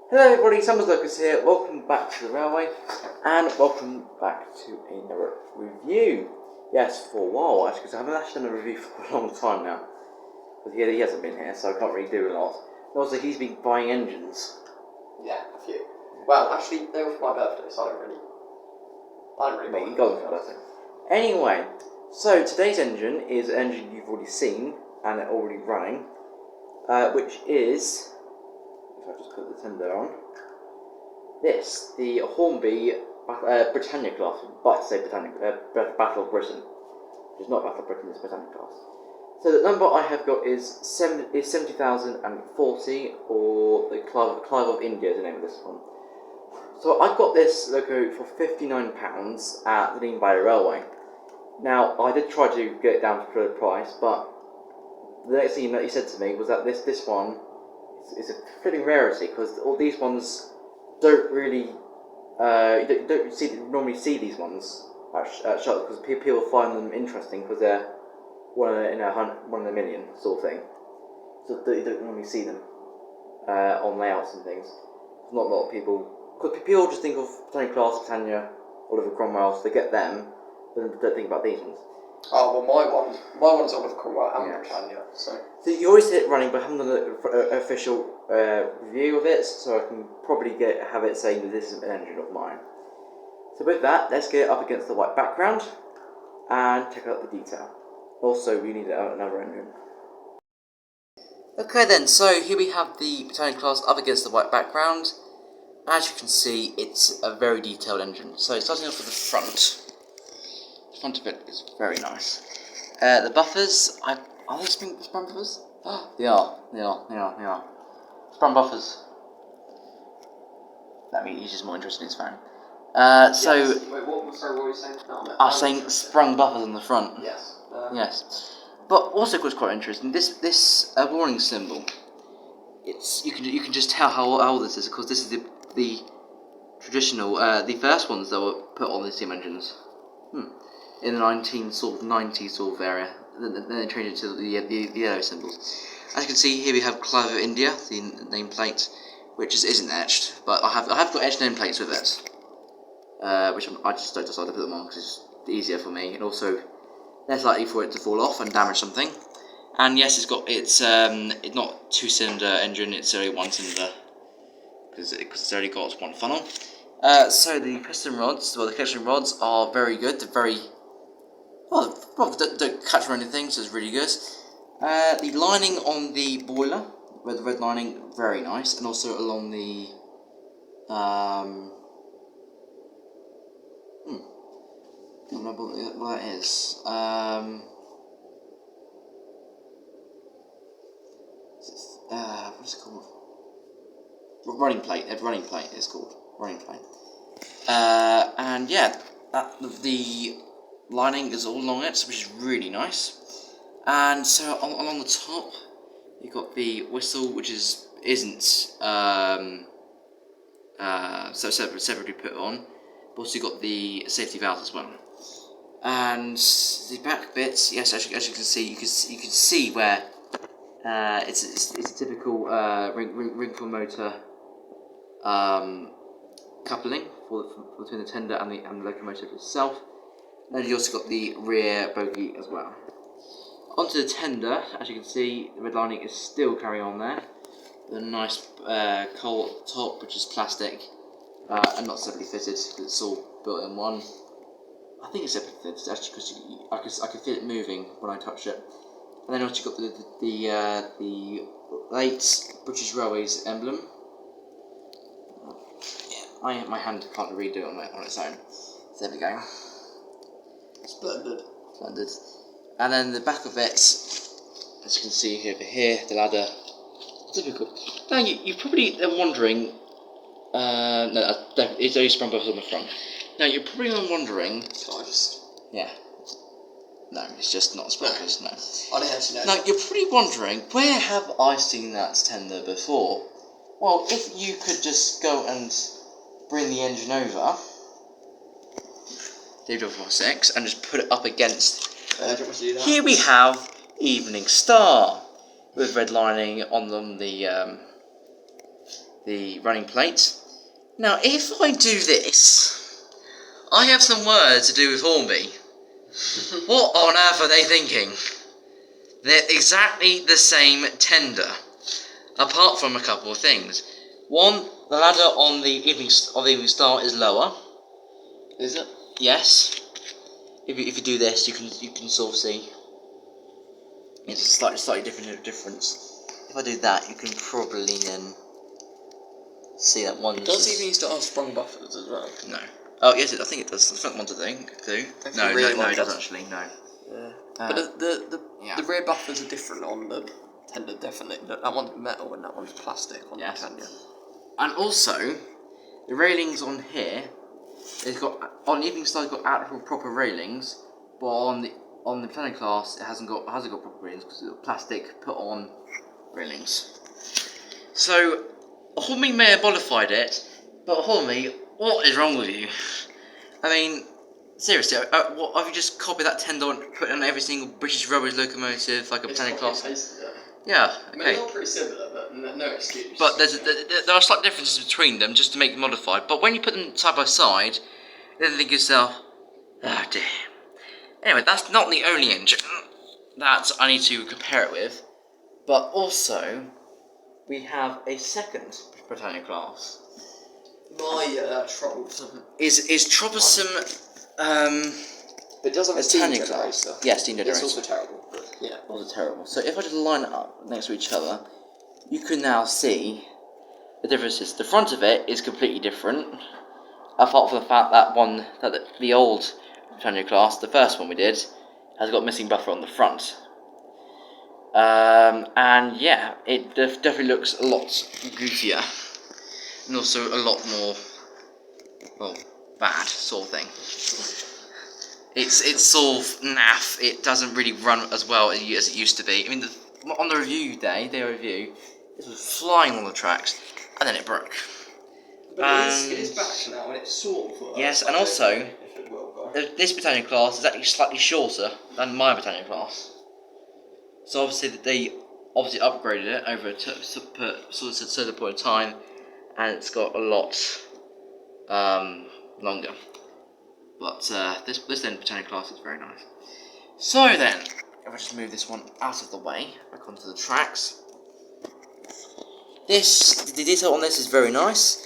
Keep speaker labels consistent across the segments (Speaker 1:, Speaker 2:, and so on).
Speaker 1: Hello everybody, Summers Lucas here, welcome back to the railway, and welcome back to another review. Yes, for a while actually, because I haven't actually done a review for a long time now. But he hasn't been here, so I can't really do a lot. And also, he's been buying engines.
Speaker 2: Yeah, a few. Well, actually, they were for my birthday, so I don't really
Speaker 1: Mate, you got them for birthday. Anyway, so today's engine is an engine you've already seen, and already running, which is, if I just put the tender on, the Hornby Britannia class, but say Britannia, Battle of Britain, which is not Battle of Britain, it's Britannia class. So the number I have got is 70,040, or the Clive of India is the name of this one. So I got this loco for £59 at the Dean Valley Railway. Now I did try to get it down for the price, but the next thing that he said to me was that this one is a fitting rarity, because all these ones don't really you don't normally see these ones at shops, because people find them interesting because they're one in a million sort of thing. So you don't normally see them on layouts and things. Not a lot of people, because people just think of Britannia class, Britannia, Oliver Cromwell, so they get them, but don't think about these ones.
Speaker 2: Oh, well, my one's Oliver Cromwell and Britannia, so
Speaker 1: You always see it running, but I haven't done an official review of it, so I can probably have it saying that this is an engine of mine. So with that, let's get it up against the white background and check out the detail. Also, we need another engine. Okay then, so here we have the Britannia class up against the white background. As you can see, it's a very detailed engine. So starting off with the front. The front of it is very nice. The buffers, are they sprung buffers? They are. Sprung buffers. That means he's just more interested in his phone.
Speaker 2: Yes. Wait, what were you saying? No,
Speaker 1: I was saying sprung buffers on the front.
Speaker 2: Yes.
Speaker 1: Yes. But also was quite interesting. This warning symbol. You can just tell how old this is, because this is the traditional the first ones that were put on the steam engines. In the 1990s sort of area. Then they changed it to the yellow symbols. As you can see here, we have Clive of India, the nameplate, which isn't etched, but I have got etched nameplates with it, which I just don't decide to put them on because it's easier for me, and also less likely for it to fall off and damage something. And yes, it's not two-cylinder engine; it's only one cylinder because it's already got one funnel. So the piston rods, the connection rods are very good. They're very don't catch or anything, so it's really good. The lining on the boiler, the red lining, very nice, and also along the I don't remember what that is. What's it called? Running plate. Running plate is called running plate. And yeah, the lining is all along it, which is really nice. And so along the top, you've got the whistle, which isn't separately put on. But also you've got the safety valve as well. And the back bits, yes, as you can see, you can see where it's a typical ring for motor coupling between the tender and the locomotive itself. Then you also got the rear bogie as well. Onto the tender, as you can see, the red lining is still carrying on there. With a nice coal top, which is plastic and not separately fitted, because it's all built in one. I think it's separately fitted actually, because I could feel it moving when I touched it. And then also got the late British Railways emblem. Yeah, my hand can't really do it on its own. So there we go.
Speaker 2: Splendid.
Speaker 1: And then the back of it, as you can see over here, the ladder. Typical. Now you're probably wondering. No, it's only sprung buffers on the front. Now you're probably wondering. Yeah. No, it's just not sprung buffers. No.
Speaker 2: I didn't actually know.
Speaker 1: Now you're probably wondering, where have I seen that tender before? Well, if you could just go and bring the engine over, JBW456, and just put it up against. Here we have Evening Star with red lining on them, the the running plate. Now, if I do this, I have some words to do with Hornby. What on earth are they thinking? They're exactly the same tender, apart from a couple of things. One, the ladder on the evening star is lower.
Speaker 2: Is it?
Speaker 1: Yes. If you do this, you can sort of see it's a slightly different difference. If I do that, you can probably then see that one.
Speaker 2: Does Evening Star have sprung buffers as well?
Speaker 1: No. Oh yes, I think it does. The front ones, I think, do. No, it doesn't actually. No.
Speaker 2: Yeah. But the rear buffers are different on the tender, definitely. That one's metal and that one's plastic on the Britannia.
Speaker 1: And also, the railings on here, it's got on the Evening Star, it's got actual proper railings, but on the Britannia class, it hasn't got proper railings because it's got plastic put on railings. So, Hornby may have modified it, but Hornby, what is wrong with you? I mean, seriously, what, have you just copied that tender and put it on every single British Railways locomotive like a Britannia class? Yeah, okay.
Speaker 2: I mean, they're all pretty similar, but no excuse.
Speaker 1: But there are slight differences between them just to make them modified. But when you put them side by side, then you think to yourself, oh dear. Anyway, that's not the only engine that I need to compare it with. But also, we have a second Britannia class.
Speaker 2: My troublesome.
Speaker 1: Is troublesome.
Speaker 2: But it does have a steam generator.
Speaker 1: Yeah, steam generator.
Speaker 2: It's also terrible. But yeah.
Speaker 1: Also terrible. So if I just line it up next to each other, you can now see the differences. The front of it is completely different, apart from the fact that the old Britannia class, the first one we did, has got a missing buffer on the front. And yeah, it definitely looks a lot goofier, and also a lot more, well, bad sort of thing. It's sort of naff. It doesn't really run as well as it used to be. I mean, on the review day, this was flying on the tracks, and then it broke.
Speaker 2: But it is back now, and it's sort of.
Speaker 1: Yes, and also, this Britannia class is actually slightly shorter than my Britannia class. So obviously they upgraded it over a certain point of time, and it's got a lot longer. But this then Britannia class is very nice. So then, if I just move this one out of the way, back onto the tracks. The detail on this is very nice.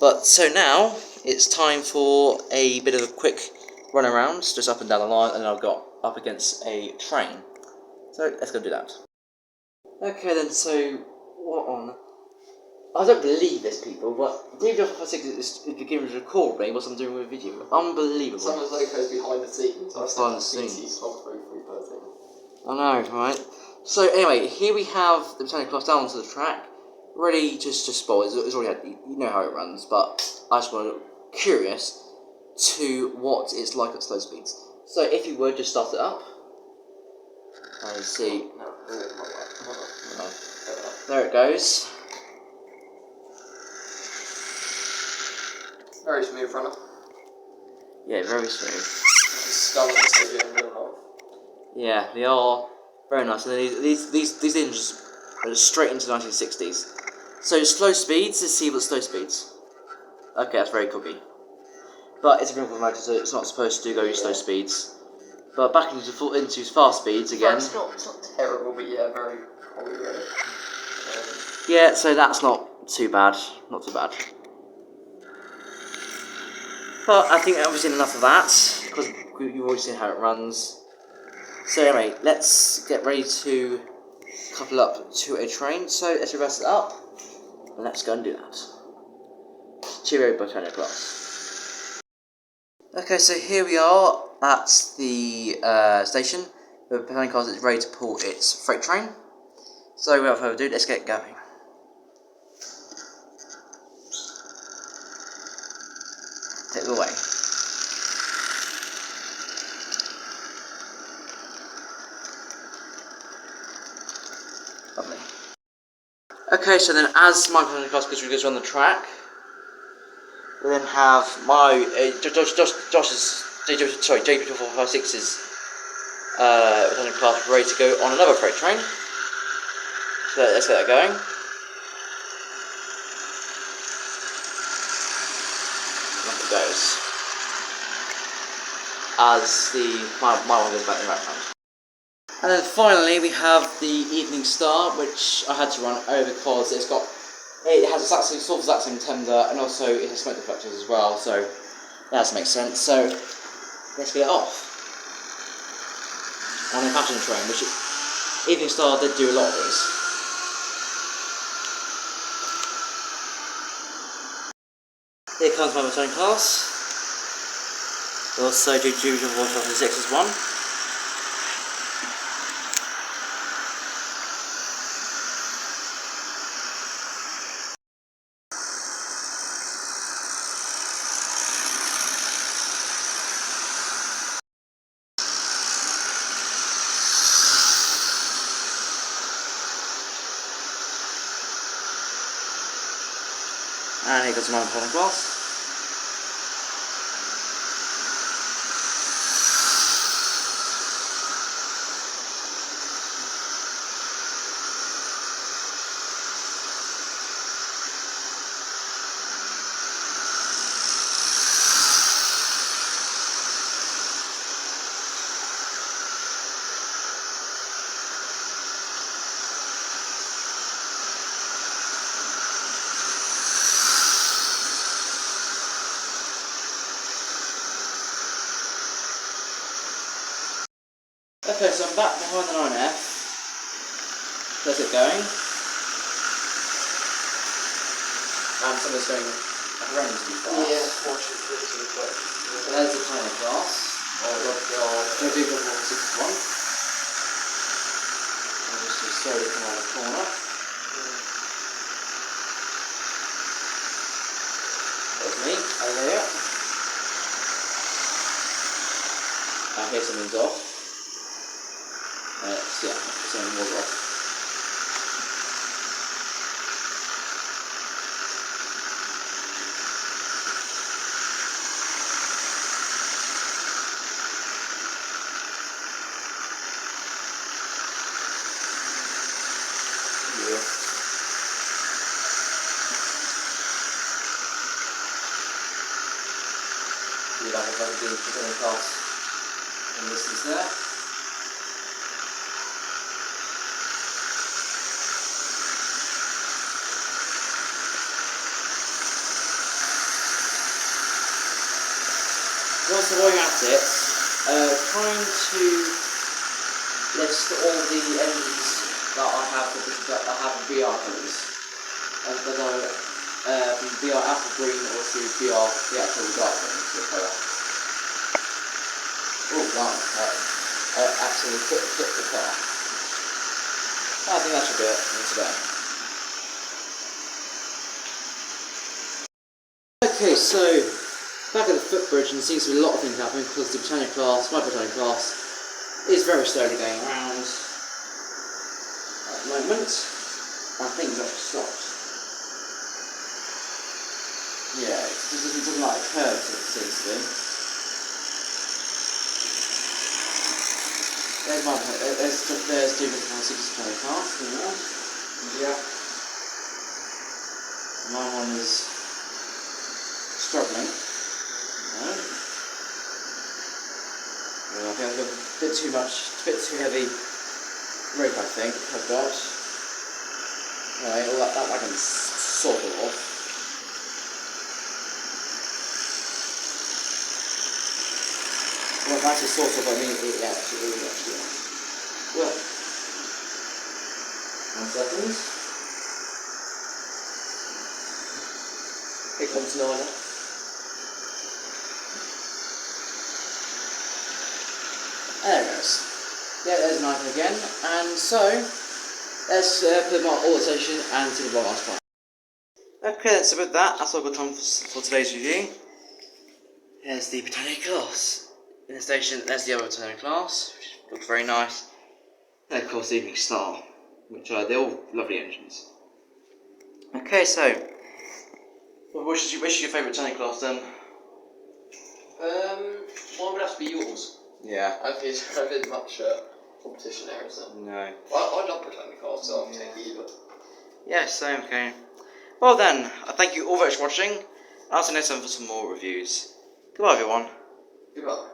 Speaker 1: But so now it's time for a bit of a quick run around, just up and down the line, and I've got up against a train. So let's go do that. Okay then, so what on? I don't believe this, people, but JBW456 is beginning to record me whilst I'm doing a video. Unbelievable.
Speaker 2: Someone's loco's behind the scenes.
Speaker 1: Behind the scenes. I know, right? So anyway, here we have the Britannia class down onto the track, ready just to spoil. It's already had, you know how it runs, but I just want to curious to what it's like at slow speeds. So if you would just start it up. I see. No. There it goes.
Speaker 2: Very smooth runner.
Speaker 1: Yeah, very smooth. Yeah, they are very nice. And these engines are straight into the 1960s. So slow speeds, let's see what slow speeds. Okay, that's very cookie. But it's a renewable motor, so it's not supposed to go slow speeds. But back into fast speeds again.
Speaker 2: It's not terrible, but yeah, very probably really.
Speaker 1: Yeah, so that's not too bad. Not too bad. But I think I've seen enough of that, because you've already seen how it runs. So anyway, let's get ready to couple up to a train. So let's reverse it up, and let's go and do that. Cheerio, Britannia class. Okay, so here we are at the station. The Britannia class is ready to pull its freight train. So without further ado, let's get going. Take it away. Lovely. Okay, so then as my Britannia class goes around the track, we then have my Josh's JBW456's Britannia class ready to go on another freight train. So let's get that going. goes. As my one goes back in the background. And then finally we have the Evening Star, which I had to run over because it has sort of exact same tender, and also it has smoke deflectors as well, so that does make sense. So let's get it off. On a passenger train, which Evening Star did do a lot of these. Here comes my return class. Also do JBW456 as one. And here goes my return class. Okay, so I'm back behind the 9F. There's it going. And somebody's going horrendously fast.
Speaker 2: Yeah, fortunately, too quick.
Speaker 1: So there's the tiny class. JBW461. I'll just slowly come around the corner. There's me, over here. And here's something's off. Yeah, something was off. Yeah. See if I can do the class and this is there. Also, while you're at it, trying to list all the engines that I have in BR colours, that are from BR apple green or to BR the actual dark green colour. Oh wow, I actually hit the car. I think that should be it for today. Okay, so back at the footbridge, and there seems to be a lot of things happening because the Britannia class, my Britannia class, is very slowly going around at the moment, and things have stopped. Yeah, it doesn't like curves, it seems to be. There's JBW456 Britannia class, yeah. My one is struggling. I think I've got a bit too much, a bit too heavy rope, I think, I've got. Alright, well that I can sort it off. Well, that's a sort of, I mean, it actually is. Well, 1 second.
Speaker 2: Here comes Nina.
Speaker 1: There it goes. Yeah, there's a knife again, and so let's put them on all the station and see the blog last time. Okay, so with that, that's all I've got time for today's review. Here's the Britannia class in the station. There's the other Britannia class, which looks very nice. And of course, the Evening Star, which they're all lovely engines. Okay, so which is your favourite Britannia class then?
Speaker 2: One would have to be yours.
Speaker 1: Yeah.
Speaker 2: I don't think much competition there, is there?
Speaker 1: No.
Speaker 2: Well, I love Britannia cars, so I'll take either.
Speaker 1: Yeah, same, okay. Well then, I thank you all very much for watching. I'll see you next time for some more reviews. Goodbye, everyone.
Speaker 2: Goodbye.